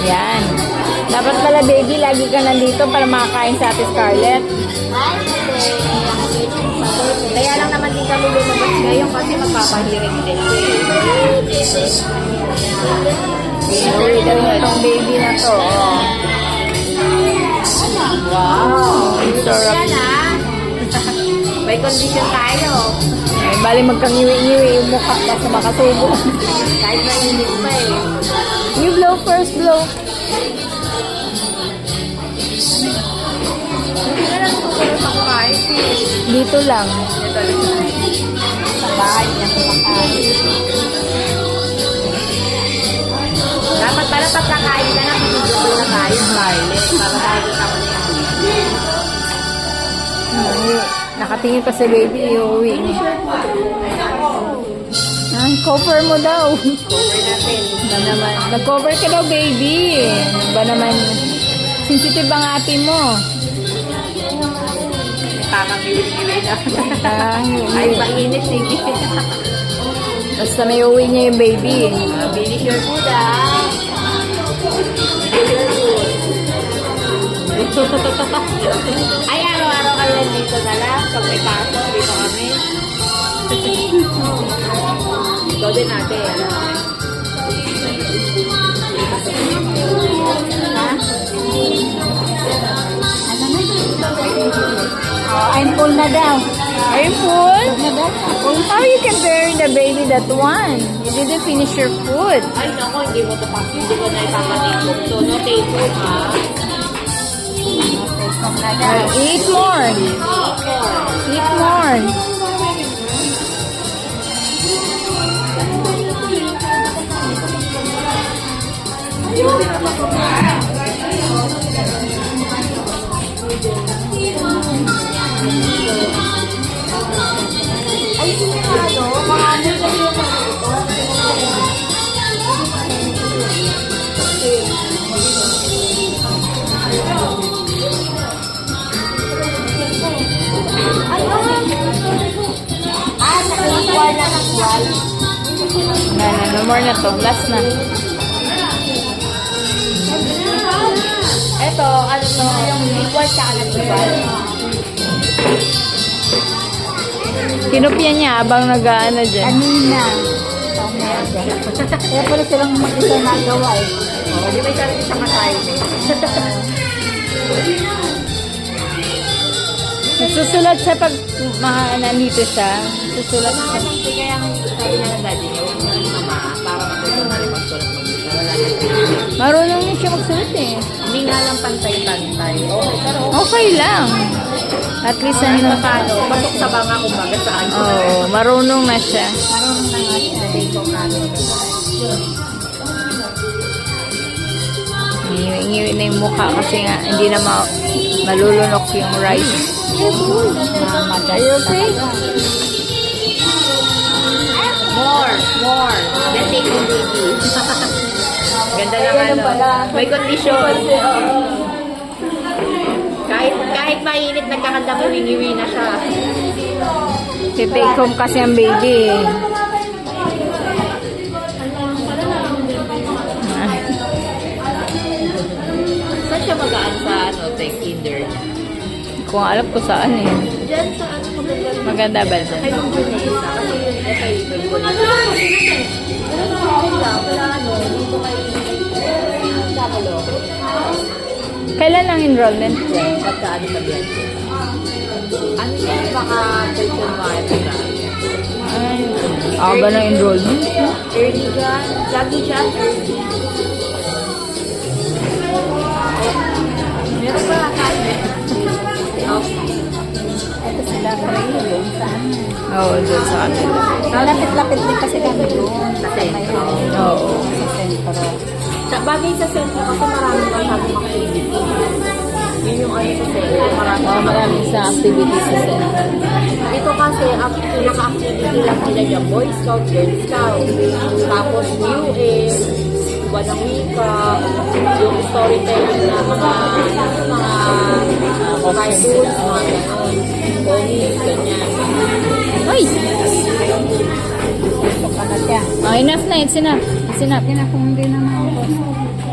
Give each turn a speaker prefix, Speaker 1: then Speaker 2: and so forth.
Speaker 1: Yan. Dapat pala, baby, lagi ka nandito para makakain sa Ate Scarlett.
Speaker 2: Kaya lang naman din kami lumabas ngayon kasi magpapahiring din.
Speaker 1: Inuwi daw niya itong baby na to. Oh. Wow. Ang sarap.
Speaker 2: Yan ah. May condition tayo.
Speaker 1: Eh, bali magkangiwi-ngiwi yung mukha kasi makasubo.
Speaker 2: Kahit mainit pa eh.
Speaker 1: You blow first, blow.
Speaker 2: Hindi na lang susunod sa kumain.
Speaker 1: Dito lang.
Speaker 2: Ito lang. Sa bahay niya kumakain. Dapat pala pag nakain ka na, pinigil na tayo, Scarlett. Para tayo kami na yung
Speaker 1: Nakatingin pa si baby, iuwi niya. Cover mo daw.
Speaker 2: cover natin.
Speaker 1: Ba naman? Nag-cover ka daw, baby. Ba naman? Sensitive ang ate mo.
Speaker 2: Tamang iwi-iwi na. Ay,
Speaker 1: Ay,
Speaker 2: mainit, sige.
Speaker 1: basta may uwi niya yung baby.
Speaker 2: Finish your food, ah. Finish your food. Ay, araw-araw ka lang dito na lang. Pag may pasok, dito kami. Ikaw din natin, ano? Ha?
Speaker 1: Oh, I'm full na daw. Are you full? How you can bury the baby that one? You didn't finish your food.
Speaker 2: Ay, naku, hindi mo ito pa. Hindi ko na ipapatipog. So, no take home, ha?
Speaker 1: Eat more. Eat more.
Speaker 2: Ay, sigurado. Mga ano kasi yung nakakuha na ng wall.
Speaker 1: No more na to. Last na.
Speaker 2: Ito, ano to? Yung equal sa nag-equal.
Speaker 1: Kinupya niya habang nag-ano dyan.
Speaker 2: Kanina. Kaya pala silang mag-isa nagawa eh. Oo, di ba yung sarili sa kasayin eh?
Speaker 1: Susulat siya pag nandito siya. Susulat siya.
Speaker 2: Kaya ang sabi na ng daddy niya, huwag mo na mama para matulong na rin magsulat mag-isa. Wala na.
Speaker 1: Marunong niya siya magsulat eh.
Speaker 2: Hindi nga lang pantay-pantay. Okay, pero
Speaker 1: Okay lang. At least ano.
Speaker 2: paano? Pasok sa banga kumbaga sa ano.
Speaker 1: Oo, marunong na siya.
Speaker 2: Marunong na nga siya. Dito namin.
Speaker 1: Ngiwi na yung mukha kasi nga hindi na malulunok yung rice. Are you okay?
Speaker 2: More. Then take home baby. Ganda naman. May condition. Kahit mainit, nagkakanda mo, wingi-wi na siya.
Speaker 1: Take home kasi ang baby.
Speaker 2: Saan siya magaan sa kinder?
Speaker 1: Kung alam ko saan eh.
Speaker 2: Diyan sa
Speaker 1: Maganda ba dyan?
Speaker 2: Kay Ma'am Vanessa. Kasi kay Ma'am
Speaker 1: Kailan ang enrollment?
Speaker 2: Pagkaano sa biyan? Ano yan? Baka person wire na.
Speaker 1: Ay, aga ng enrollment.
Speaker 2: Early dyan. Lagi siya. Meron ba kami?
Speaker 3: Ito sila kayo doon saan?
Speaker 1: Oo, doon sa kanila.
Speaker 3: Lapit-lapit din kasi kami doon.
Speaker 2: Kasi,
Speaker 1: Oo.
Speaker 3: Sa sentro.
Speaker 2: sa bagay sa sentro kasi marami lang sabi activity. Yun yung ano sa sentro.
Speaker 1: Marami sa activities sa center.
Speaker 2: Ito kasi, pinaka-activity lang nila dyan, Boy Scout, Girl Scout. Tapos, New Age, Buwan ng Wika, yung storytelling na mga cartoons, mga gano'n. Comics, ganyan.
Speaker 1: Uy!
Speaker 3: Gusto ka na siya.
Speaker 1: Oh, enough na. It's enough. Sinap.
Speaker 3: Yan na kung hindi na maubos.